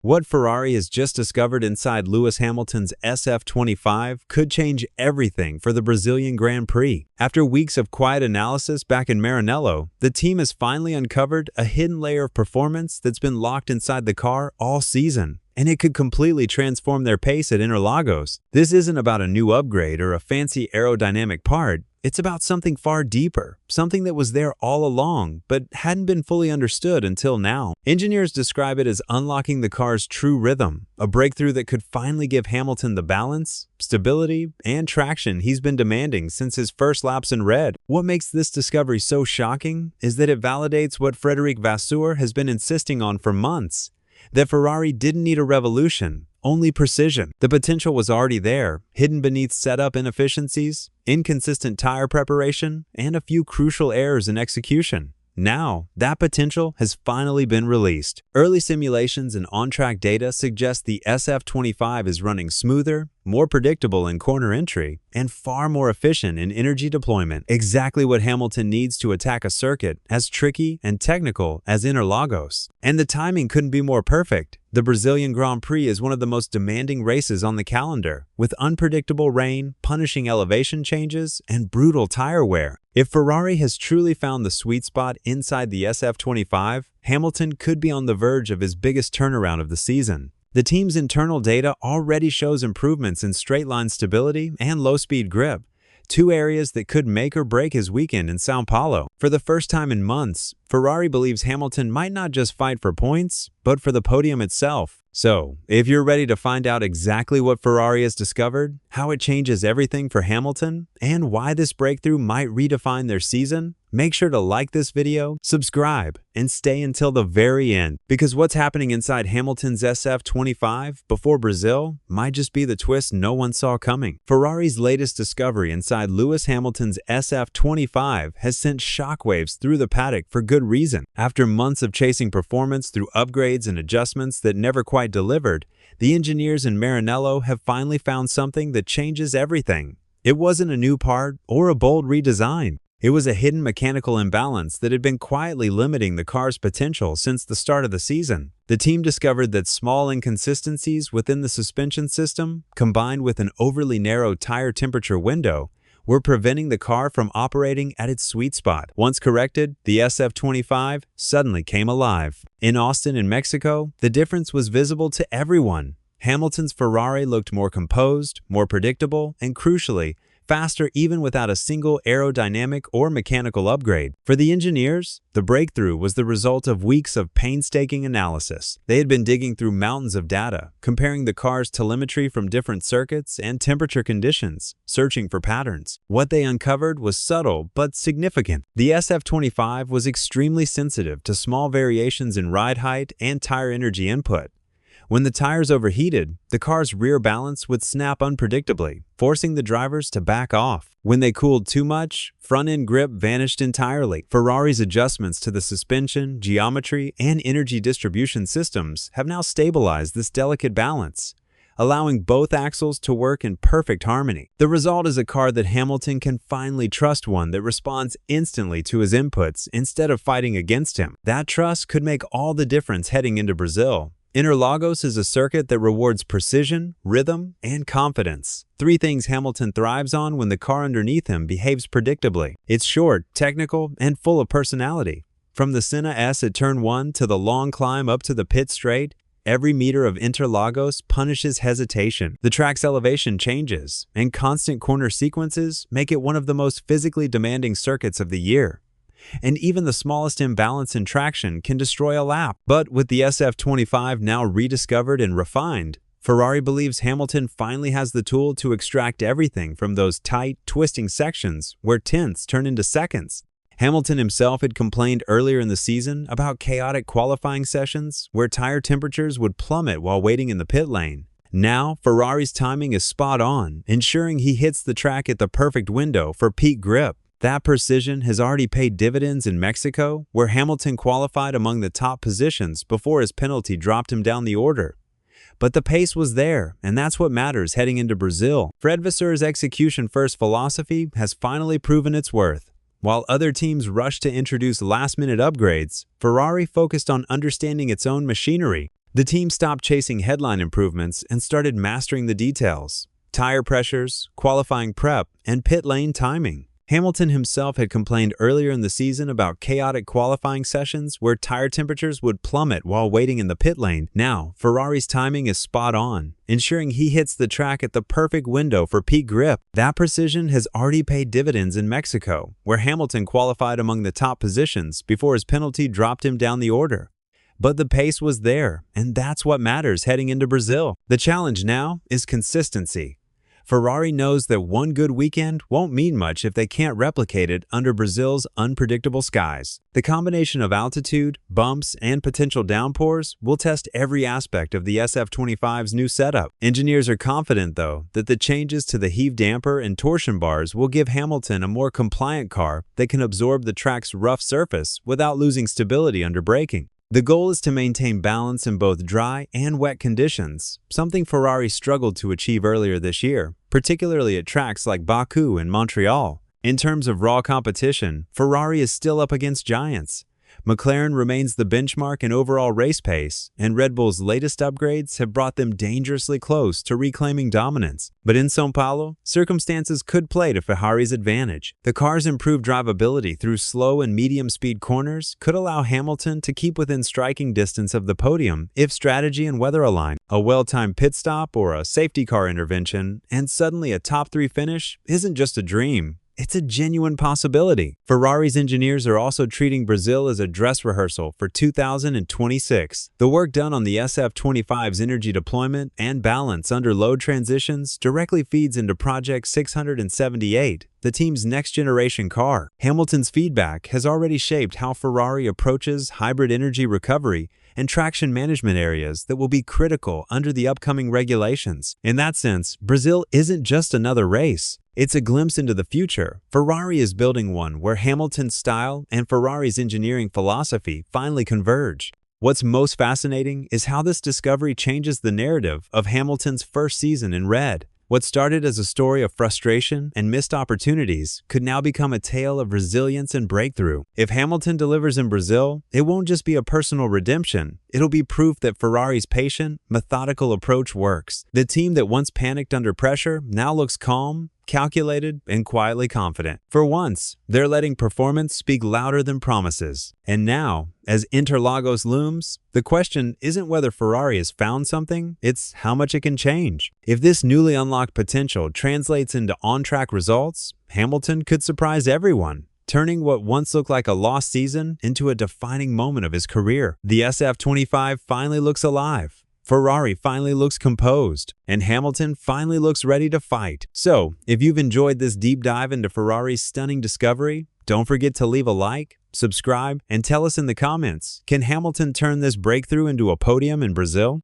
What Ferrari has just discovered inside Lewis Hamilton's SF-25 could change everything for the Brazilian Grand Prix. After weeks of quiet analysis back in Maranello, the team has finally uncovered a hidden layer of performance that's been locked inside the car all season, and it could completely transform their pace at Interlagos. This isn't about a new upgrade or a fancy aerodynamic part. It's about something far deeper, something that was there all along, but hadn't been fully understood until now. Engineers describe it as unlocking the car's true rhythm, a breakthrough that could finally give Hamilton the balance, stability, and traction he's been demanding since his first laps in red. What makes this discovery so shocking is that it validates what Frederic Vasseur has been insisting on for months, that Ferrari didn't need a revolution, only precision. The potential was already there, hidden beneath setup inefficiencies, inconsistent tire preparation, and a few crucial errors in execution. Now, that potential has finally been released. Early simulations and on-track data suggest the SF-25 is running smoother, more predictable in corner entry, and far more efficient in energy deployment. Exactly what Hamilton needs to attack a circuit as tricky and technical as Interlagos. And the timing couldn't be more perfect. The Brazilian Grand Prix is one of the most demanding races on the calendar, with unpredictable rain, punishing elevation changes, and brutal tire wear. If Ferrari has truly found the sweet spot inside the SF-25, Hamilton could be on the verge of his biggest turnaround of the season. The team's internal data already shows improvements in straight-line stability and low-speed grip, two areas that could make or break his weekend in São Paulo. For the first time in months, Ferrari believes Hamilton might not just fight for points, but for the podium itself. So, if you're ready to find out exactly what Ferrari has discovered, how it changes everything for Hamilton, and why this breakthrough might redefine their season, make sure to like this video, subscribe, and stay until the very end, because what's happening inside Hamilton's SF-25 before Brazil might just be the twist no one saw coming. Ferrari's latest discovery inside Lewis Hamilton's SF-25 has sent shockwaves through the paddock for good reason. After months of chasing performance through upgrades and adjustments that never quite delivered, the engineers in Maranello have finally found something that changes everything. It wasn't a new part or a bold redesign. It was a hidden mechanical imbalance that had been quietly limiting the car's potential since the start of the season. The team discovered that small inconsistencies within the suspension system, combined with an overly narrow tire temperature window, were preventing the car from operating at its sweet spot. Once corrected, the SF-25 suddenly came alive. In Austin, in Mexico, the difference was visible to everyone. Hamilton's Ferrari looked more composed, more predictable, and crucially, faster even without a single aerodynamic or mechanical upgrade. For the engineers, the breakthrough was the result of weeks of painstaking analysis. They had been digging through mountains of data, comparing the car's telemetry from different circuits and temperature conditions, searching for patterns. What they uncovered was subtle but significant. The SF-25 was extremely sensitive to small variations in ride height and tire energy input. When the tires overheated, the car's rear balance would snap unpredictably, forcing the drivers to back off. When they cooled too much, front-end grip vanished entirely. Ferrari's adjustments to the suspension, geometry, and energy distribution systems have now stabilized this delicate balance, allowing both axles to work in perfect harmony. The result is a car that Hamilton can finally trust, one that responds instantly to his inputs instead of fighting against him. That trust could make all the difference heading into Brazil. Interlagos is a circuit that rewards precision, rhythm, and confidence. Three things Hamilton thrives on when the car underneath him behaves predictably. It's short, technical, and full of personality. From the Senna S at turn 1 to the long climb up to the pit straight, every meter of Interlagos punishes hesitation. The track's elevation changes, and constant corner sequences make it one of the most physically demanding circuits of the year. And even the smallest imbalance in traction can destroy a lap. But with the SF-25 now rediscovered and refined, Ferrari believes Hamilton finally has the tool to extract everything from those tight, twisting sections where tenths turn into seconds. Hamilton himself had complained earlier in the season about chaotic qualifying sessions where tire temperatures would plummet while waiting in the pit lane. Now, Ferrari's timing is spot on, ensuring he hits the track at the perfect window for peak grip. That precision has already paid dividends in Mexico, where Hamilton qualified among the top positions before his penalty dropped him down the order. But the pace was there, and that's what matters heading into Brazil. Fred Vasseur's execution-first philosophy has finally proven its worth. While other teams rushed to introduce last-minute upgrades, Ferrari focused on understanding its own machinery. The team stopped chasing headline improvements and started mastering the details: tire pressures, qualifying prep, and pit lane timing. Hamilton himself had complained earlier in the season about chaotic qualifying sessions where tire temperatures would plummet while waiting in the pit lane. Now, Ferrari's timing is spot on, ensuring he hits the track at the perfect window for peak grip. That precision has already paid dividends in Mexico, where Hamilton qualified among the top positions before his penalty dropped him down the order. But the pace was there, and that's what matters heading into Brazil. The challenge now is consistency. Ferrari knows that one good weekend won't mean much if they can't replicate it under Brazil's unpredictable skies. The combination of altitude, bumps, and potential downpours will test every aspect of the SF-25's new setup. Engineers are confident, though, that the changes to the heave damper and torsion bars will give Hamilton a more compliant car that can absorb the track's rough surface without losing stability under braking. The goal is to maintain balance in both dry and wet conditions, something Ferrari struggled to achieve earlier this year, particularly at tracks like Baku and Montreal. In terms of raw competition, Ferrari is still up against giants. McLaren remains the benchmark in overall race pace, and Red Bull's latest upgrades have brought them dangerously close to reclaiming dominance. But in São Paulo, circumstances could play to Ferrari's advantage. The car's improved drivability through slow and medium-speed corners could allow Hamilton to keep within striking distance of the podium if strategy and weather align. A well-timed pit stop or a safety car intervention, and suddenly a top-3 finish isn't just a dream. It's a genuine possibility. Ferrari's engineers are also treating Brazil as a dress rehearsal for 2026. The work done on the SF-25's energy deployment and balance under load transitions directly feeds into Project 678, the team's next-generation car. Hamilton's feedback has already shaped how Ferrari approaches hybrid energy recovery and traction management areas that will be critical under the upcoming regulations. In that sense, Brazil isn't just another race. It's a glimpse into the future. Ferrari is building one where Hamilton's style and Ferrari's engineering philosophy finally converge. What's most fascinating is how this discovery changes the narrative of Hamilton's first season in red. What started as a story of frustration and missed opportunities could now become a tale of resilience and breakthrough. If Hamilton delivers in Brazil, it won't just be a personal redemption. It'll be proof that Ferrari's patient, methodical approach works. The team that once panicked under pressure now looks calm, calculated, and quietly confident. For once, they're letting performance speak louder than promises. And now, as Interlagos looms, the question isn't whether Ferrari has found something, it's how much it can change. If this newly unlocked potential translates into on-track results, Hamilton could surprise everyone, turning what once looked like a lost season into a defining moment of his career. The SF-25 finally looks alive. Ferrari finally looks composed, and Hamilton finally looks ready to fight. So, if you've enjoyed this deep dive into Ferrari's stunning discovery, don't forget to leave a like, subscribe, and tell us in the comments, can Hamilton turn this breakthrough into a podium in Brazil?